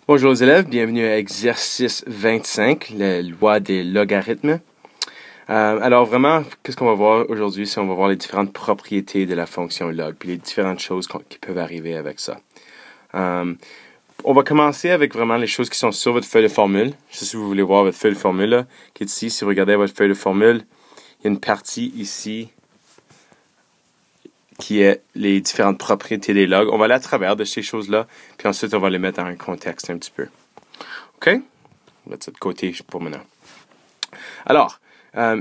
Bonjour les élèves, bienvenue à exercice 25, la loi des logarithmes. Alors vraiment, qu'est-ce qu'on va voir aujourd'hui? C'est on va voir les différentes propriétés de la fonction log, puis les différentes choses qui peuvent arriver avec ça. On va commencer avec vraiment les choses qui sont sur votre feuille de formule. Je sais si vous voulez voir votre feuille de formule là, qui est ici. Si vous regardez votre feuille de formule, il y a une partie ici qui est les différentes propriétés des logs. On va aller à travers de ces choses-là, puis ensuite on va les mettre dans un contexte un petit peu. OK? On va mettre ça de côté pour maintenant. Alors,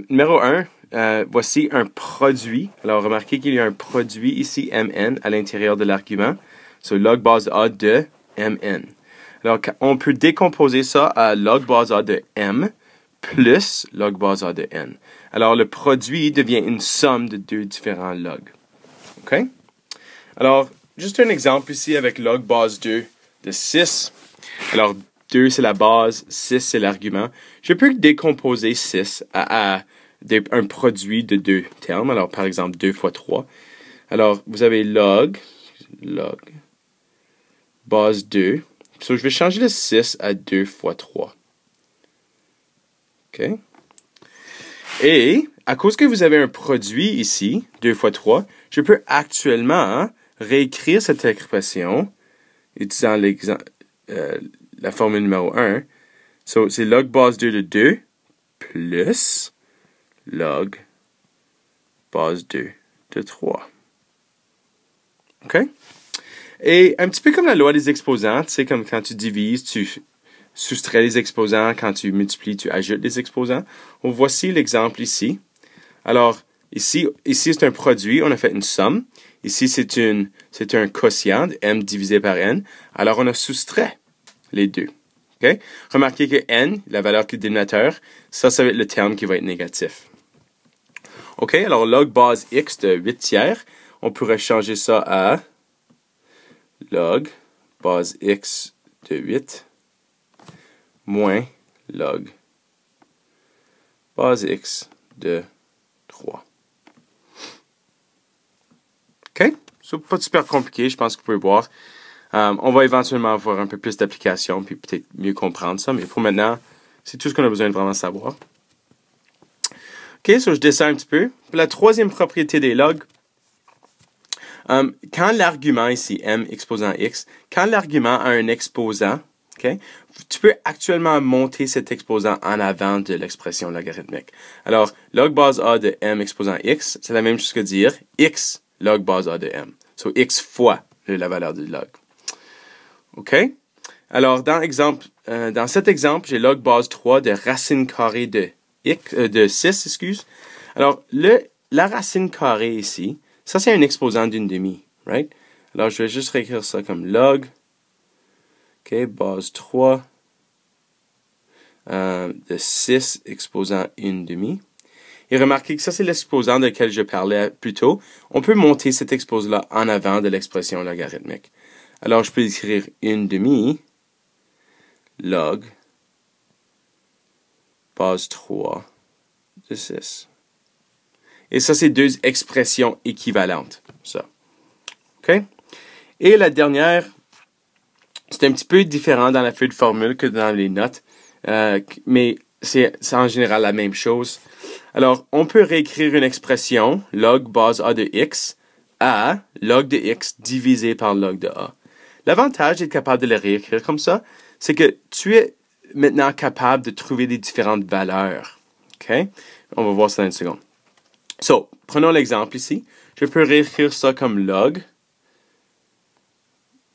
numéro 1, voici un produit. Alors, remarquez qu'il y a un produit ici, mn, à l'intérieur de l'argument. So, log base A de mn. Alors, on peut décomposer ça à log base A de m plus log base A de n. Alors, le produit devient une somme de deux différents logs. OK? Alors, juste un exemple ici avec log base 2 de 6. Alors, 2, c'est la base, 6, c'est l'argument. Je peux décomposer 6 à un produit de deux termes. Alors, par exemple, 2 fois 3. Alors, vous avez log, base 2. So, je vais changer le 6 à 2 fois 3. OK? Et, à cause que vous avez un produit ici, 2 fois 3, je peux actuellement réécrire cette expression utilisant la formule numéro 1. So, c'est log base 2 de 2 plus log base 2 de 3. OK? Et un petit peu comme la loi des exposants, tu sais, comme quand tu divises, tu soustrais les exposants, quand tu multiplies, tu ajoutes les exposants. Voici l'exemple ici. Alors, ici c'est un produit, on a fait une somme. Ici, c'est un quotient, m divisé par n. Alors, on a soustrait les deux. Okay? Remarquez que n, la valeur qui est dénominateur, ça va être le terme qui va être négatif. OK, alors log base x de 8 tiers, on pourrait changer ça à log base x de 8 moins log base x de 3. OK? C'est pas super compliqué, je pense que vous pouvez voir. On va éventuellement avoir un peu plus d'applications, puis peut-être mieux comprendre ça, mais pour maintenant, c'est tout ce qu'on a besoin de vraiment savoir. OK, so je descends un petit peu. Pour la troisième propriété des logs, quand l'argument ici, m exposant x, quand l'argument a un exposant, okay, tu peux actuellement monter cet exposant en avant de l'expression logarithmique. Alors, log base a de m exposant x, c'est la même chose que dire x log base a de m. So, x fois la valeur du log. OK? Alors, dans cet exemple, j'ai log base 3 de racine carrée de 6, excuse. Alors, la racine carrée ici, ça c'est un exposant d'une demi, right? Alors, je vais juste réécrire ça comme log, OK, base 3 de 6 exposant une demi. Et remarquez que ça c'est l'exposant de lequel je parlais plus tôt. On peut monter cet exposant-là en avant de l'expression logarithmique. Alors, je peux écrire une demi log base 3 de 6. Et ça, c'est deux expressions équivalentes. Ça. OK? Et la dernière, c'est un petit peu différent dans la feuille de formule que dans les notes, mais c'est en général la même chose. Alors, on peut réécrire une expression, log base a de x, à log de x divisé par log de a. L'avantage d'être capable de le réécrire comme ça, c'est que tu es maintenant capable de trouver des différentes valeurs. OK? On va voir ça dans une seconde. So, prenons l'exemple ici. Je peux réécrire ça comme log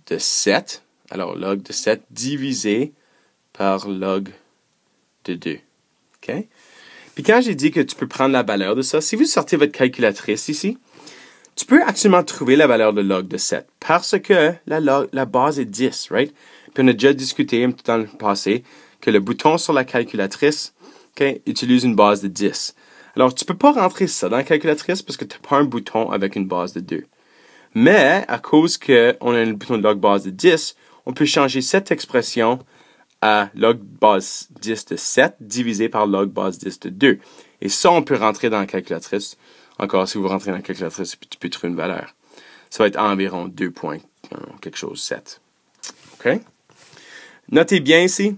de 7. Alors, log de 7 divisé par log de 2. OK? Puis quand j'ai dit que tu peux prendre la valeur de ça, si vous sortez votre calculatrice ici, tu peux actuellement trouver la valeur de log de 7 parce que la base est 10, right? Puis on a déjà discuté un petit temps dans le passé que le bouton sur la calculatrice, okay, utilise une base de 10. Alors, tu ne peux pas rentrer ça dans la calculatrice parce que tu n'as pas un bouton avec une base de 2. Mais, à cause qu'on a un bouton de log base de 10, on peut changer cette expression à log base 10 de 7 divisé par log base 10 de 2. Et ça, on peut rentrer dans la calculatrice. Encore, si vous rentrez dans la calculatrice, tu peux trouver une valeur. Ça va être environ 2 points, quelque chose, 7. OK? Notez bien ici,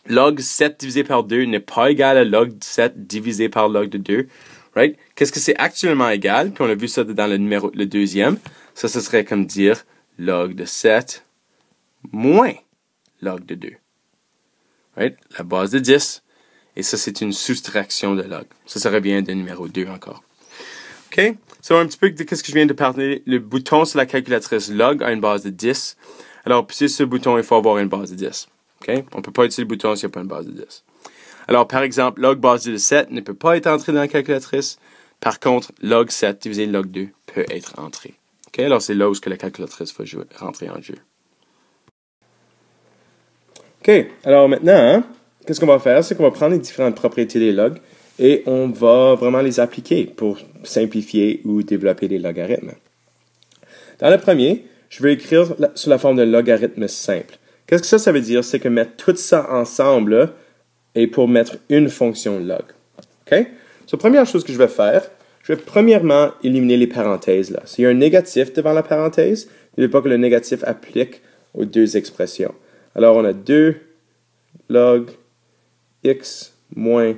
log 7 divisé par 2 n'est pas égal à log 7 divisé par log de 2. Right? Qu'est-ce que c'est actuellement égal? Puis on a vu ça dans le deuxième. Ça, ce serait comme dire log de 7 moins log de 2. Right? La base de 10. Et ça, c'est une soustraction de log. Ça revient de numéro 2 encore. OK? C'est un petit peu de ce que je viens de parler. Le bouton sur la calculatrice log a une base de 10. Alors, puis ce bouton, il faut avoir une base de 10. OK? On ne peut pas utiliser le bouton s'il n'y a pas une base de 10. Alors, par exemple, log base de 7 ne peut pas être entré dans la calculatrice. Par contre, log 7 divisé log 2 peut être entré. OK? Alors, c'est là où la calculatrice va rentrer en jeu. OK. Alors, maintenant, qu'est-ce qu'on va faire? C'est qu'on va prendre les différentes propriétés des logs et on va vraiment les appliquer pour simplifier ou développer des logarithmes. Dans le premier, je vais écrire sous la forme d'un logarithme simple. Qu'est-ce que ça veut dire? C'est que mettre tout ça ensemble est pour mettre une fonction log. OK? So, première chose que je vais faire, je vais premièrement éliminer les parenthèses là. S'il y a un négatif devant la parenthèse, n'oubliez pas que le négatif applique aux deux expressions. Alors, on a 2 log x moins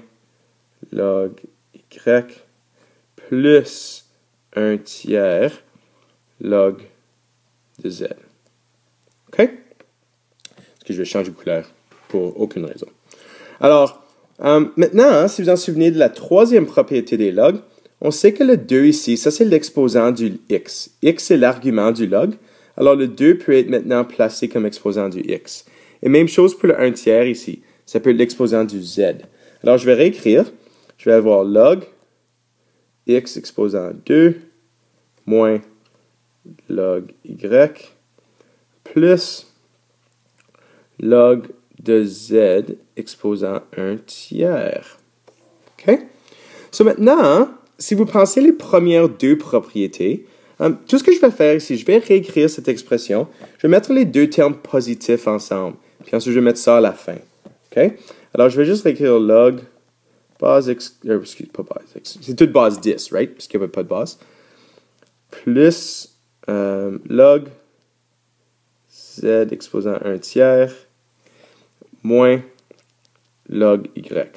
log y plus 1 tiers log de z. OK? Est-ce que je vais changer de couleur pour aucune raison. Alors, maintenant, si vous en souvenez de la troisième propriété des logs, on sait que le 2 ici, ça c'est l'exposant du x. X c'est l'argument du log. Alors, le 2 peut être maintenant placé comme exposant du x. Et même chose pour le 1 tiers ici. Ça peut être l'exposant du z. Alors, je vais réécrire. Je vais avoir log x exposant 2 moins log y plus log de z exposant 1 tiers. OK? So maintenant, si vous pensez les premières deux propriétés, tout ce que je vais faire ici, je vais réécrire cette expression. Je vais mettre les deux termes positifs ensemble. Puis ensuite, je vais mettre ça à la fin. OK? Alors, je vais juste réécrire log base x... excuse, pas base x. C'est toute base 10, right? Parce qu'il n'y avait pas de base. Plus log z exposant 1 tiers moins log y.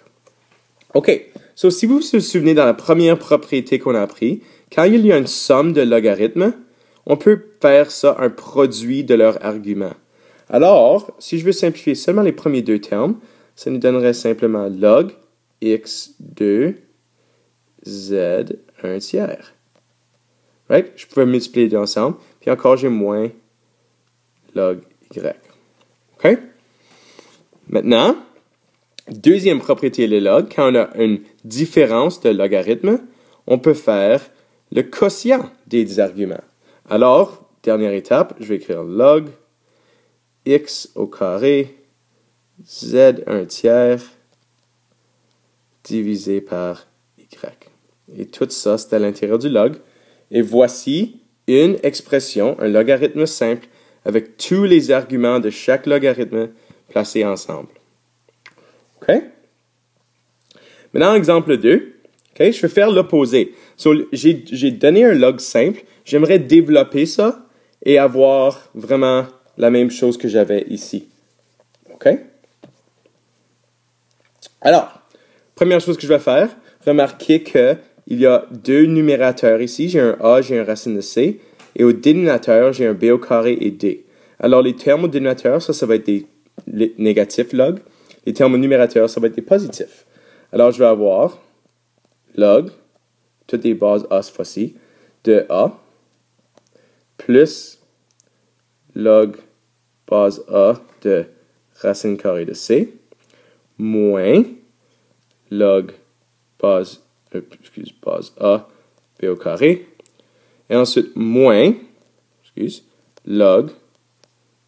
OK. So, si vous vous souvenez dans la première propriété qu'on a appris, quand il y a une somme de logarithmes, on peut faire ça un produit de leur argument. Alors, si je veux simplifier seulement les premiers deux termes, ça nous donnerait simplement log x2 z 1 tiers. Right? Je peux multiplier les deux ensemble, puis encore j'ai moins log y. OK? Maintenant, deuxième propriété des logs, quand on a une différence de logarithme, on peut faire le quotient des arguments. Alors, dernière étape, je vais écrire log x au carré z 1 tiers divisé par y. Et tout ça, c'est à l'intérieur du log. Et voici une expression, un logarithme simple, avec tous les arguments de chaque logarithme placés ensemble. OK? Maintenant, exemple 2. OK? Je vais faire l'opposé. So, j'ai donné un log simple. J'aimerais développer ça et avoir vraiment la même chose que j'avais ici. OK? Alors, première chose que je vais faire, remarquez qu'il y a deux numérateurs ici. J'ai un a, j'ai un racine de c. Et au dénominateur, j'ai un b au carré et d. Alors, les termes au dénominateur, ça va être des négatifs log. Les termes au numérateur, ça va être des positifs. Alors, je vais avoir log, toutes les bases a cette fois-ci, de a, plus log base a de racine carrée de c, moins log base a b au carré, et ensuite moins, log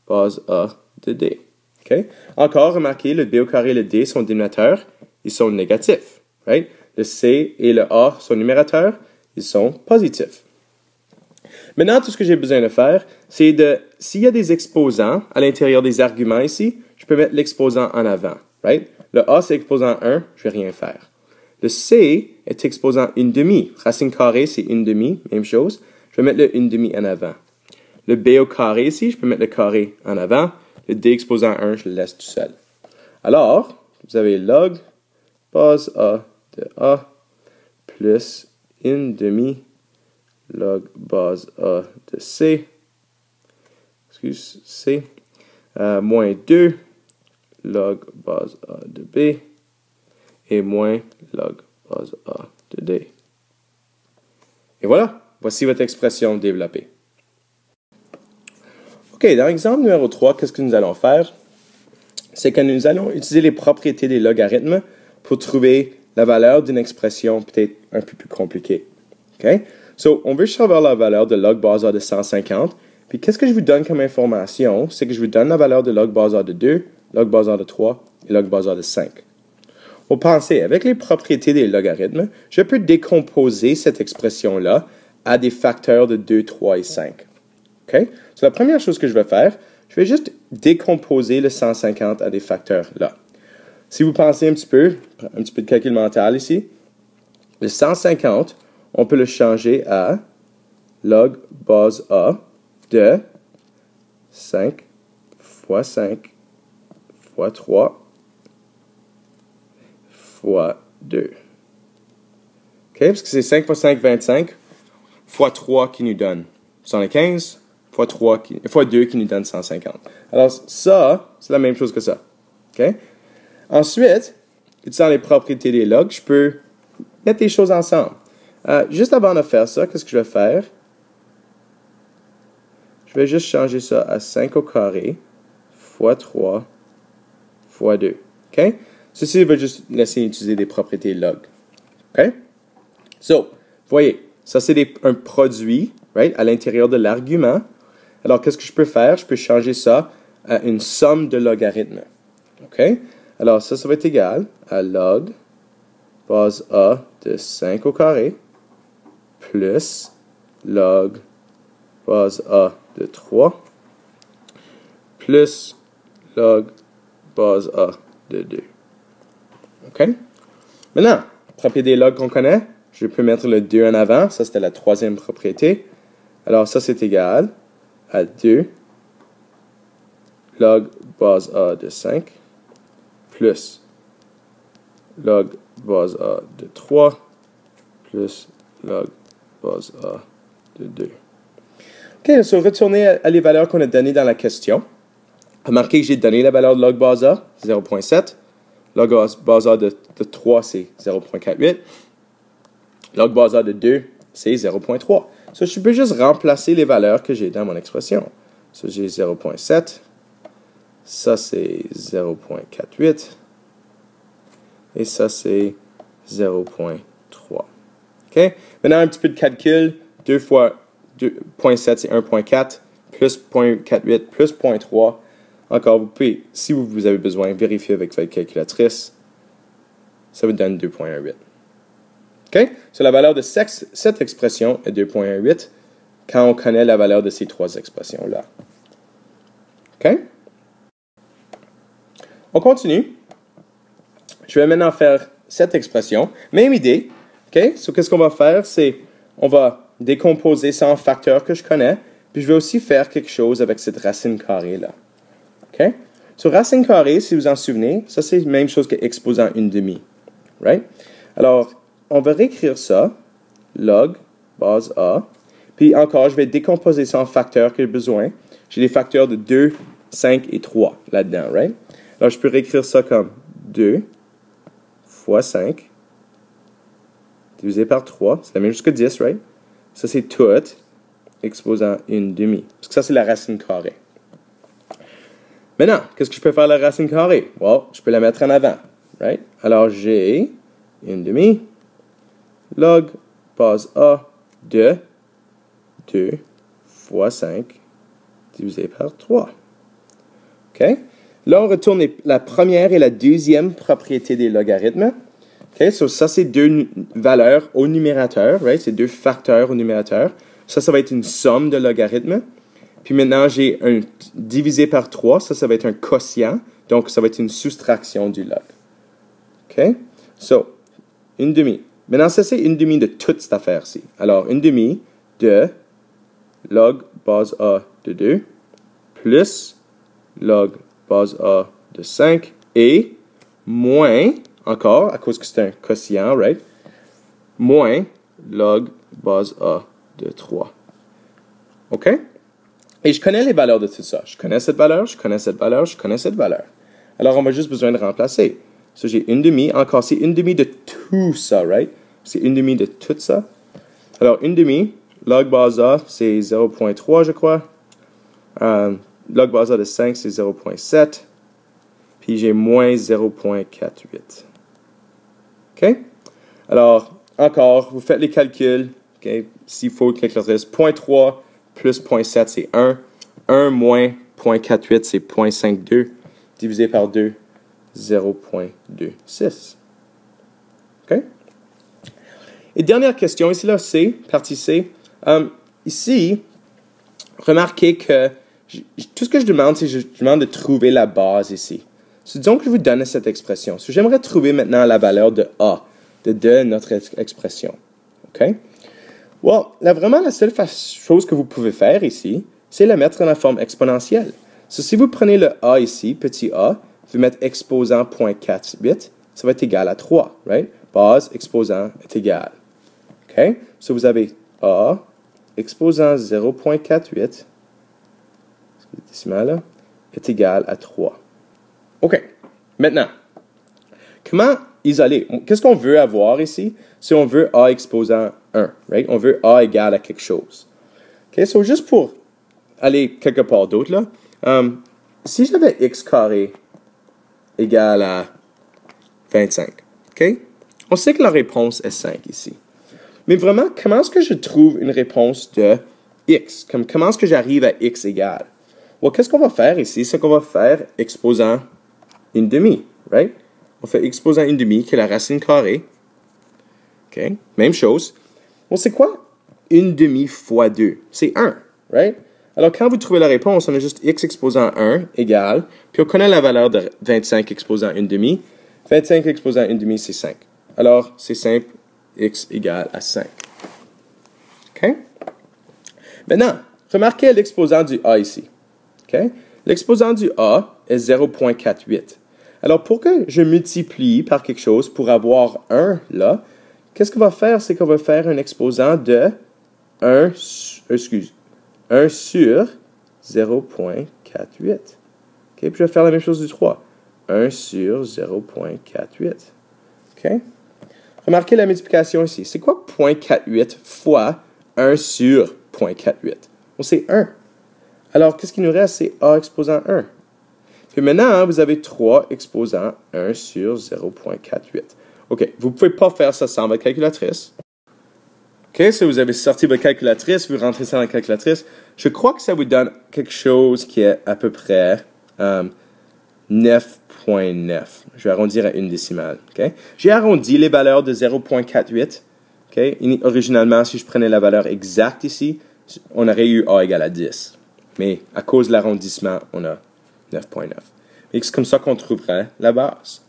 base a de d. Okay? Encore, remarquez, le b au carré et le d sont dénominateurs, ils sont négatifs. Right? Le c et le a sont numérateurs, ils sont positifs. Maintenant, tout ce que j'ai besoin de faire, c'est s'il y a des exposants à l'intérieur des arguments ici, je peux mettre l'exposant en avant. Right? Le a, c'est exposant 1, je ne vais rien faire. Le c est exposant 1/2. Racine carrée, c'est 1/2, même chose. Je vais mettre le 1/2 en avant. Le b au carré ici, je peux mettre le carré en avant. Le d exposant 1, je le laisse tout seul. Alors, vous avez log base A de A plus 1/2 log base A de C, C, moins 2 log base A de B, et moins log base A de D. Et voilà, voici votre expression développée. OK, dans l'exemple numéro 3, qu'est-ce que nous allons faire? C'est que nous allons utiliser les propriétés des logarithmes pour trouver la valeur d'une expression peut-être un peu plus compliquée. OK? So, on veut savoir la valeur de log base A de 150. Puis, qu'est-ce que je vous donne comme information? C'est que je vous donne la valeur de log base A de 2, log base A de 3 et log base A de 5. Pour penser, avec les propriétés des logarithmes, je peux décomposer cette expression-là à des facteurs de 2, 3 et 5. OK? So, la première chose que je vais faire, je vais juste décomposer le 150 à des facteurs là. Si vous pensez un petit peu de calcul mental ici, le 150, on peut le changer à log base A de 5 fois 5 fois 3 fois 2. OK? Parce que c'est 5 fois 5, 25, fois 3 qui nous donne 115, fois 2 qui nous donne 150. Alors, ça, c'est la même chose que ça. OK? Ensuite, utilisant les propriétés des logs, je peux mettre les choses ensemble. Juste avant de faire ça, qu'est-ce que je vais faire? Je vais juste changer ça à 5 au carré fois 3 fois 2. OK? Ceci va juste laisser utiliser des propriétés log. OK? So, voyez, ça c'est un produit, right, à l'intérieur de l'argument. Alors, qu'est-ce que je peux faire? Je peux changer ça à une somme de logarithmes. OK? Alors, ça va être égal à log base A de 5 au carré plus log base A de 3 plus log base A de 2. OK? Maintenant, propriété log qu'on connaît, je peux mettre le 2 en avant. Ça, c'était la troisième propriété. Alors, ça, c'est égal à 2 log base A de 5 plus log base A de 3 plus log base A de 2. OK, so retourner à les valeurs qu'on a données dans la question. Remarquez que j'ai donné la valeur de log base A, 0.7. Log base A de 3, c'est 0.48. Log base A de 2, c'est 0.3. So, je peux juste remplacer les valeurs que j'ai dans mon expression. So, j'ai 0.7. Ça, c'est 0.48. Et ça, c'est 0.3. OK? Maintenant, un petit peu de calcul. 2 fois 2.7, c'est 1.4. Plus 0.48, plus 0.3. Encore, vous pouvez, si vous avez besoin, vérifier avec votre calculatrice. Ça vous donne 2.18. OK? So, la valeur de cette expression est 2.18 quand on connaît la valeur de ces trois expressions-là. OK? On continue. Je vais maintenant faire cette expression. Même idée. OK? So, qu'est-ce qu'on va faire? C'est, on va décomposer ça en facteurs que je connais. Puis, je vais aussi faire quelque chose avec cette racine carrée-là. OK? So, racine carrée, si vous en souvenez, ça, c'est la même chose que exposant 1/2. Right? Alors, on va réécrire ça. Log, base A. Puis, encore, je vais décomposer ça en facteurs que j'ai besoin. J'ai des facteurs de 2, 5 et 3 là-dedans. Right? Alors, je peux réécrire ça comme 2 fois 5 divisé par 3. C'est la même chose que 10, right? Ça, c'est tout exposant 1/2. Parce que ça, c'est la racine carrée. Maintenant, qu'est-ce que je peux faire de la racine carrée? Well, je peux la mettre en avant, right? Alors, j'ai 1/2 log base A de 2 fois 5 divisé par 3. OK? Là, on retourne la première et la deuxième propriété des logarithmes. OK? So, ça, c'est deux valeurs au numérateur, right? C'est deux facteurs au numérateur. Ça va être une somme de logarithmes. Puis maintenant, j'ai un divisé par 3. Ça va être un quotient. Donc, ça va être une soustraction du log. OK? So, 1/2. Maintenant, ça, c'est 1/2 de toute cette affaire-ci. Alors, 1/2 de log base A de 2 plus log base A de 5 et moins, encore, à cause que c'est un quotient, right? Moins log base A de 3. OK? Et je connais les valeurs de tout ça. Je connais cette valeur, je connais cette valeur, je connais cette valeur. Alors, on va juste besoin de remplacer. So, j'ai 1/2. Encore, c'est 1/2 de tout ça, right? C'est 1/2 de tout ça. Alors, 1/2, log base A, c'est 0.3, je crois. Log base A de 5, c'est 0.7. Puis j'ai moins 0.48. OK? Alors, encore, vous faites les calculs. OK? S'il faut, calculatrice. 0.3 plus 0.7, c'est 1. 1 moins 0.48, c'est 0.52. Divisé par 2, 0.26. OK? Et dernière question, ici, là, C, partie C. Ici, remarquez que tout ce que je demande, c'est que je demande de trouver la base ici. Disons que je vous donne cette expression. J'aimerais trouver maintenant la valeur de A, de notre expression. OK? Well, là, vraiment, la seule chose que vous pouvez faire ici, c'est la mettre dans la forme exponentielle. Si vous prenez le A ici, petit a, vous mettez exposant 0.48, ça va être égal à 3, right? Base exposant est égal. OK? Vous avez A exposant 0.48, décimal là, est égal à 3. OK. Maintenant, comment isoler? Qu'est-ce qu'on veut avoir ici? Si on veut A exposant 1, right? On veut A égal à quelque chose. OK? Juste pour aller quelque part d'autre, là, si j'avais x carré égal à 25, OK? On sait que la réponse est 5 ici. Mais vraiment, comment est-ce que je trouve une réponse de x? Comment est-ce que j'arrive à x égale? Well, qu'est-ce qu'on va faire ici? C'est qu'on va faire exposant 1/2, right? On fait exposant 1/2, qui est la racine carrée. OK? Même chose. Bon, c'est quoi 1/2 fois 2? C'est 1, right? Alors, quand vous trouvez la réponse, on a juste x exposant 1 égale, puis on connaît la valeur de 25 exposant 1/2. 25 exposant 1/2, c'est 5. Alors, c'est simple, x égale à 5. OK? Maintenant, remarquez l'exposant du a ici. OK? L'exposant du a est 0.48. Alors, pour que je multiplie par quelque chose pour avoir 1 là, qu'est-ce qu'on va faire? C'est qu'on va faire un exposant de 1 sur 0.48. OK? Puis je vais faire la même chose du 3. 1 sur 0.48. OK? Remarquez la multiplication ici. C'est quoi 0.48 fois 1 sur 0.48? On sait 1. Alors, qu'est-ce qui nous reste? C'est a exposant 1. Puis maintenant, vous avez 3 exposant 1 sur 0.48. OK, vous ne pouvez pas faire ça sans votre calculatrice. OK, si vous avez sorti votre calculatrice, vous rentrez ça dans la calculatrice. Je crois que ça vous donne quelque chose qui est à peu près 9.9. Je vais arrondir à une décimale. OK? J'ai arrondi les valeurs de 0.48. OK? Originalement, si je prenais la valeur exacte ici, on aurait eu A égale à 10. Mais à cause de l'arrondissement, on a 9.9. Et c'est comme ça qu'on trouverait la base.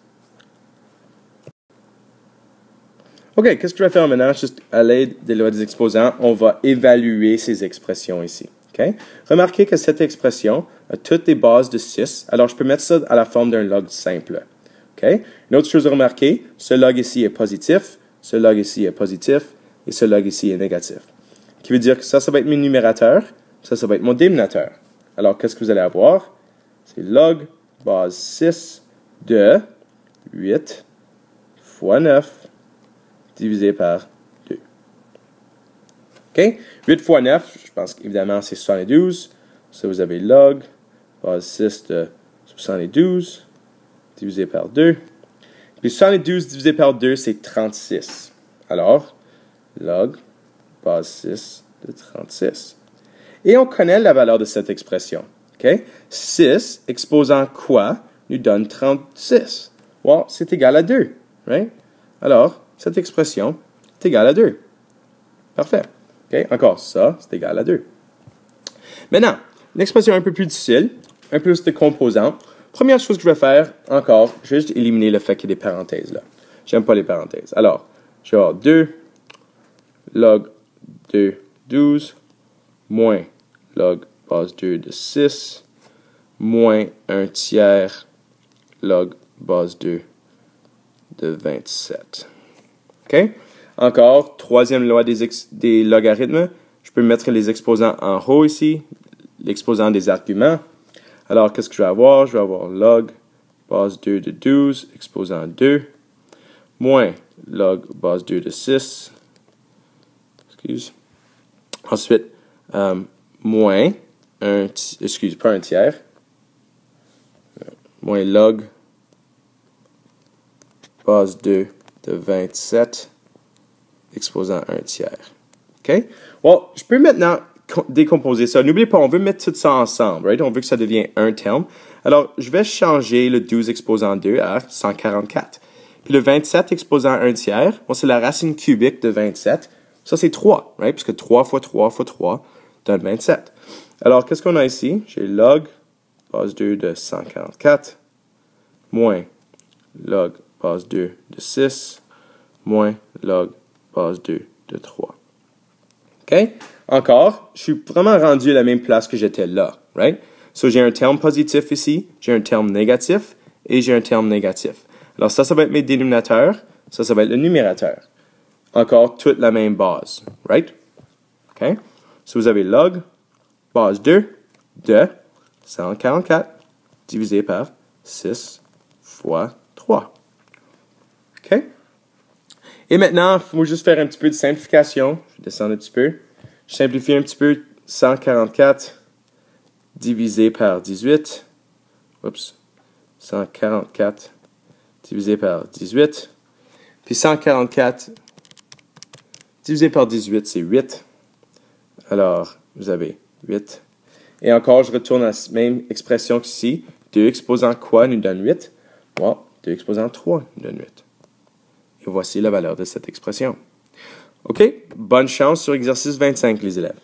OK, qu'est-ce que je vais faire maintenant? Juste à l'aide des lois des exposants, on va évaluer ces expressions ici. OK? Remarquez que cette expression a toutes des bases de 6, alors je peux mettre ça à la forme d'un log simple. OK? Une autre chose à remarquer, ce log ici est positif, ce log ici est positif, et ce log ici est négatif. Ce qui veut dire que ça va être mon numérateur, ça va être mon dénominateur. Alors, qu'est-ce que vous allez avoir? C'est log base 6 de 8 fois 9 divisé par 2. OK? 8 fois 9, je pense qu'évidemment, c'est 72. Ça, vous avez log base 6 de 72 divisé par 2. Puis 72 divisé par 2, c'est 36. Alors, log base 6 de 36. Et on connaît la valeur de cette expression. OK? 6 exposant quoi nous donne 36? Well, c'est égal à 2. Right? Alors, cette expression est égale à 2. Parfait. OK? Encore, ça, c'est égal à 2. Maintenant, l'expression un peu plus difficile, un peu plus de composants. Première chose que je vais faire, encore, je vais juste éliminer le fait qu'il y ait des parenthèses là. J'aime pas les parenthèses. Alors, je vais avoir 2 log 2, 12, moins log base 2 de 6, moins 1 tiers log base 2 de 27. OK? Encore, troisième loi des logarithmes. Je peux mettre les exposants en haut ici, l'exposant des arguments. Alors, qu'est-ce que je vais avoir? Je vais avoir log base 2 de 12, exposant 2, moins log base 2 de 6. Excuse. Ensuite, moins pas un tiers, moins log base 2 de 27, exposant 1 tiers. OK? Bon, je peux maintenant décomposer ça. N'oubliez pas, on veut mettre tout ça ensemble, right? On veut que ça devienne un terme. Alors, je vais changer le 12 exposant 2 à 144. Puis le 27 exposant 1 tiers, bon, c'est la racine cubique de 27. Ça, c'est 3, right? Puisque 3 fois 3 fois 3 donne 27. Alors, qu'est-ce qu'on a ici? J'ai log base 2 de 144 moins log base 2 de 6 moins log base 2 de 3. OK? Encore, je suis vraiment rendu à la même place que j'étais là, right? So, j'ai un terme positif ici, j'ai un terme négatif et j'ai un terme négatif. Alors, ça va être mes dénominateurs, ça va être le numérateur. Encore, toute la même base, right? OK? So, vous avez log base 2 de 144 divisé par 6 fois 3. OK? Et maintenant, il faut juste faire un petit peu de simplification. Je vais descendre un petit peu. Je simplifie un petit peu 144 divisé par 18. Oups. 144 divisé par 18. Puis 144 divisé par 18, c'est 8. Alors, vous avez 8. Et encore, je retourne à la même expression qu'ici. 2 exposant quoi nous donne 8? Bon, 2 exposant 3 nous donne 8. Et voici la valeur de cette expression. OK? Bonne chance sur exercice 25, les élèves.